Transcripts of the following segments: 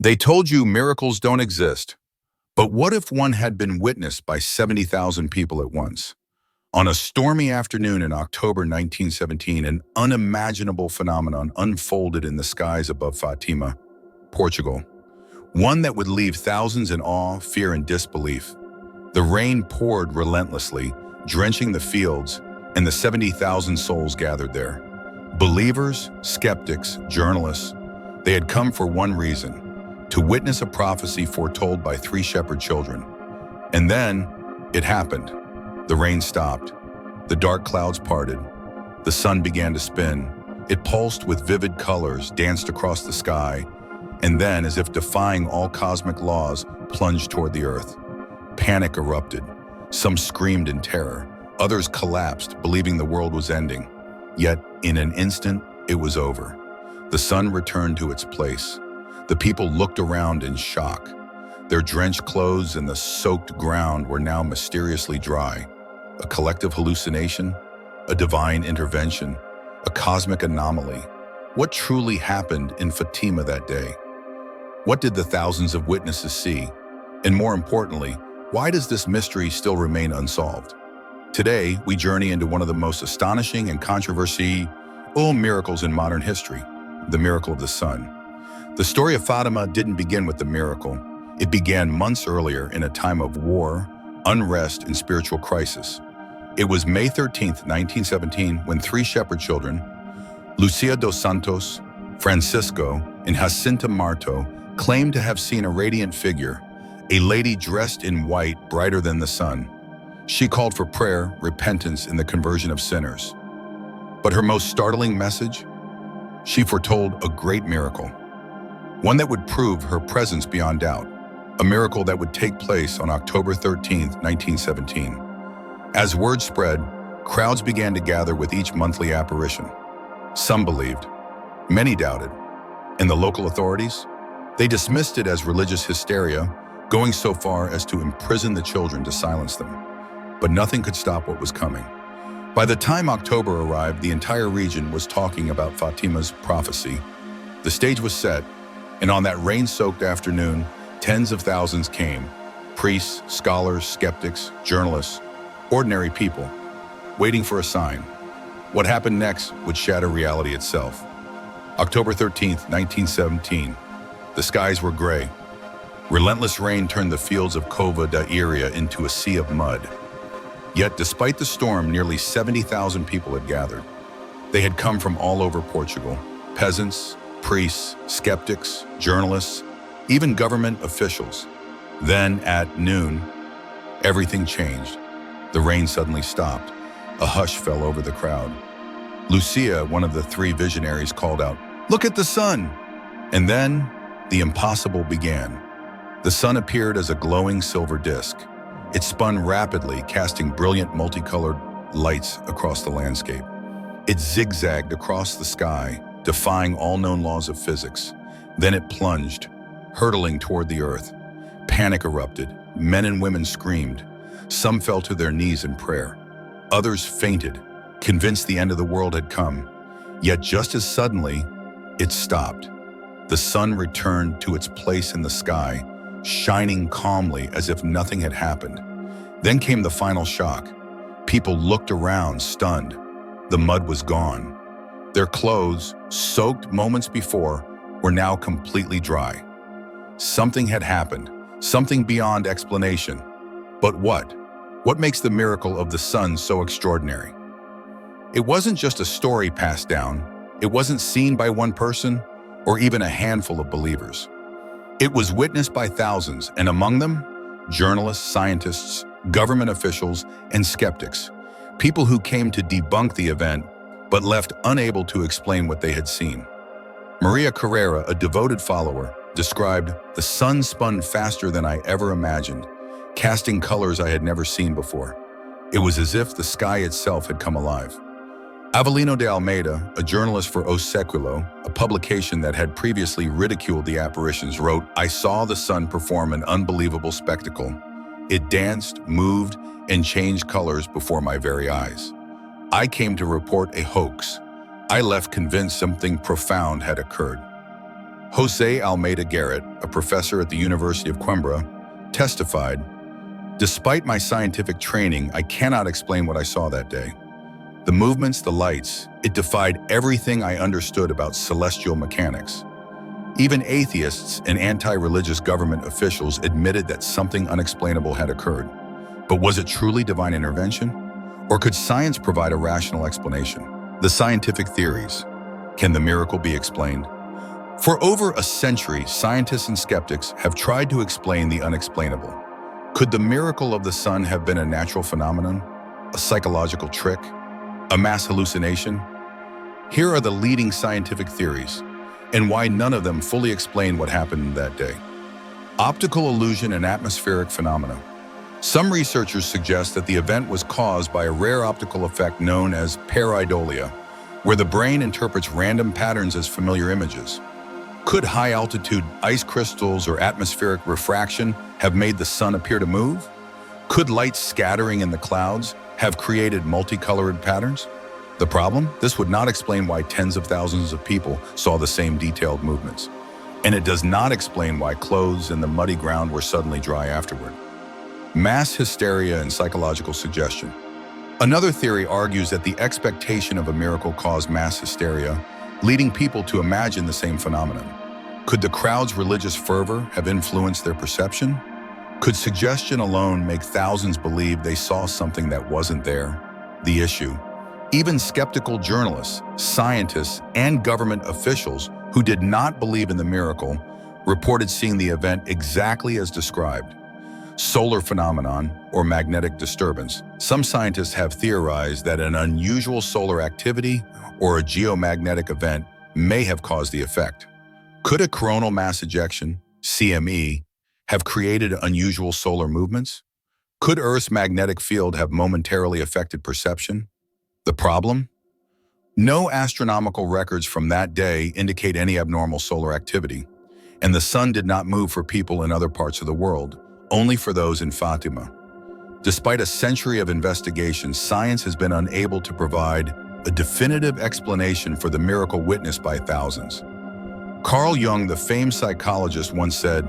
They told you miracles don't exist. But what if one had been witnessed by 70,000 people at once? On a stormy afternoon in October 1917, an unimaginable phenomenon unfolded in the skies above Fatima, Portugal. One that would leave thousands in awe, fear, and disbelief. The rain poured relentlessly, drenching the fields, and the 70,000 souls gathered there. Believers, skeptics, journalists, they had come for one reason: to witness a prophecy foretold by three shepherd children. And then, it happened. The rain stopped. The dark clouds parted. The sun began to spin. It pulsed with vivid colors, danced across the sky, and then, as if defying all cosmic laws, plunged toward the earth. Panic erupted. Some screamed in terror. Others collapsed, believing the world was ending. Yet, in an instant, it was over. The sun returned to its place. The people looked around in shock. Their drenched clothes and the soaked ground were now mysteriously dry. A collective hallucination? A divine intervention? A cosmic anomaly? What truly happened in Fatima that day? What did the thousands of witnesses see? And more importantly, why does this mystery still remain unsolved? Today, we journey into one of the most astonishing and controversial miracles in modern history, the miracle of the sun. The story of Fatima didn't begin with the miracle. It began months earlier in a time of war, unrest, and spiritual crisis. It was May 13th, 1917, when three shepherd children, Lucia dos Santos, Francisco, and Jacinta Marto, claimed to have seen a radiant figure, a lady dressed in white brighter than the sun. She called for prayer, repentance, and the conversion of sinners. But her most startling message? She foretold a great miracle. One that would prove her presence beyond doubt. A miracle that would take place on October 13th, 1917. As word spread, crowds began to gather with each monthly apparition. Some believed, many doubted. And the local authorities? They dismissed it as religious hysteria, going so far as to imprison the children to silence them. But nothing could stop what was coming. By the time October arrived, the entire region was talking about Fatima's prophecy. The stage was set, and on that rain-soaked afternoon, tens of thousands came. Priests, scholars, skeptics, journalists, ordinary people, waiting for a sign. What happened next would shatter reality itself. October 13th, 1917. The skies were gray. Relentless rain turned the fields of Cova da Iria into a sea of mud. Yet, despite the storm, nearly 70,000 people had gathered. They had come from all over Portugal. Peasants, priests, skeptics, journalists, even government officials. Then, at noon, everything changed. The rain suddenly stopped. A hush fell over the crowd. Lucia, one of the three visionaries, called out, "Look at the sun!" And then, the impossible began. The sun appeared as a glowing silver disk. It spun rapidly, casting brilliant multicolored lights across the landscape. It zigzagged across the sky, defying all known laws of physics. Then it plunged, hurtling toward the earth. Panic erupted. Men and women screamed. Some fell to their knees in prayer. Others fainted, convinced the end of the world had come. Yet just as suddenly, it stopped. The sun returned to its place in the sky, shining calmly as if nothing had happened. Then came the final shock. People looked around, stunned. The mud was gone. Their clothes, soaked moments before, were now completely dry. Something had happened, something beyond explanation. But what? What makes the miracle of the sun so extraordinary? It wasn't just a story passed down. It wasn't seen by one person or even a handful of believers. It was witnessed by thousands, and among them, journalists, scientists, government officials, and skeptics. People who came to debunk the event, but left unable to explain what they had seen. Maria Carrera, a devoted follower, described, "The sun spun faster than I ever imagined, casting colors I had never seen before. It was as if the sky itself had come alive." Avelino de Almeida, a journalist for O Século, a publication that had previously ridiculed the apparitions, wrote, "I saw the sun perform an unbelievable spectacle. It danced, moved, and changed colors before my very eyes. I came to report a hoax. I left convinced something profound had occurred." Jose Almeida Garrett, a professor at the University of Coimbra, testified, "Despite my scientific training, I cannot explain what I saw that day. The movements, the lights, it defied everything I understood about celestial mechanics." Even atheists and anti-religious government officials admitted that something unexplainable had occurred. But was it truly divine intervention? Or could science provide a rational explanation? The scientific theories. Can the miracle be explained? For over a century, scientists and skeptics have tried to explain the unexplainable. Could the miracle of the sun have been a natural phenomenon, a psychological trick, a mass hallucination? Here are the leading scientific theories, and why none of them fully explain what happened that day. Optical illusion and atmospheric phenomena. Some researchers suggest that the event was caused by a rare optical effect known as pareidolia, where the brain interprets random patterns as familiar images. Could high-altitude ice crystals or atmospheric refraction have made the sun appear to move? Could light scattering in the clouds have created multicolored patterns? The problem? This would not explain why tens of thousands of people saw the same detailed movements. And it does not explain why clothes in the muddy ground were suddenly dry afterward. Mass hysteria and psychological suggestion. Another theory argues that the expectation of a miracle caused mass hysteria, leading people to imagine the same phenomenon. Could the crowd's religious fervor have influenced their perception? Could suggestion alone make thousands believe they saw something that wasn't there? The issue. Even skeptical journalists, scientists, and government officials who did not believe in the miracle reported seeing the event exactly as described. Solar phenomenon, or magnetic disturbance. Some scientists have theorized that an unusual solar activity or a geomagnetic event may have caused the effect. Could a coronal mass ejection, CME, have created unusual solar movements? Could Earth's magnetic field have momentarily affected perception? The problem? No astronomical records from that day indicate any abnormal solar activity, and the sun did not move for people in other parts of the world, only for those in Fatima. Despite a century of investigation, science has been unable to provide a definitive explanation for the miracle witnessed by thousands. Carl Jung, the famed psychologist, once said,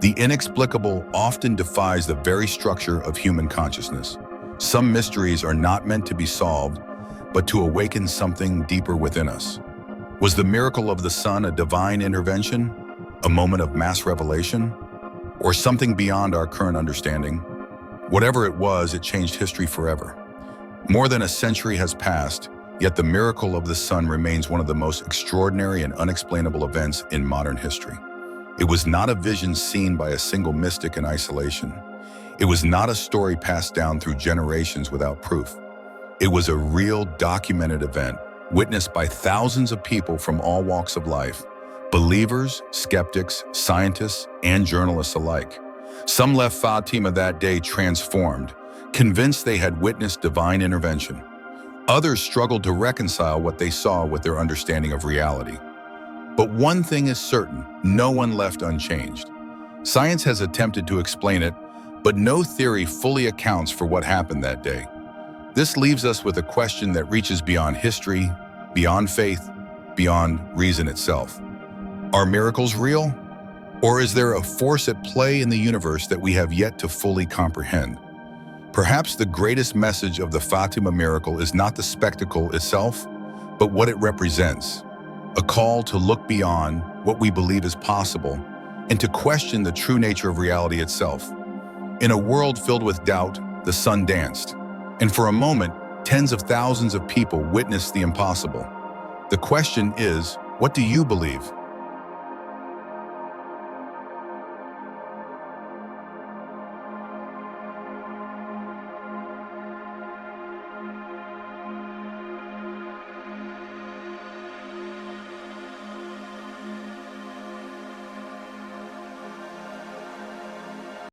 "The inexplicable often defies the very structure of human consciousness. Some mysteries are not meant to be solved, but to awaken something deeper within us." Was the miracle of the sun a divine intervention, a moment of mass revelation, or something beyond our current understanding? Whatever it was, it changed history forever. More than a century has passed, yet the miracle of the sun remains one of the most extraordinary and unexplainable events in modern history. It was not a vision seen by a single mystic in isolation. It was not a story passed down through generations without proof. It was a real, documented event, witnessed by thousands of people from all walks of life, believers, skeptics, scientists, and journalists alike. Some left Fatima that day transformed, convinced they had witnessed divine intervention. Others struggled to reconcile what they saw with their understanding of reality. But one thing is certain, no one left unchanged. Science has attempted to explain it, but no theory fully accounts for what happened that day. This leaves us with a question that reaches beyond history, beyond faith, beyond reason itself. Are miracles real? Or is there a force at play in the universe that we have yet to fully comprehend? Perhaps the greatest message of the Fatima miracle is not the spectacle itself, but what it represents. A call to look beyond what we believe is possible and to question the true nature of reality itself. In a world filled with doubt, the sun danced, and for a moment, tens of thousands of people witnessed the impossible. The question is, what do you believe?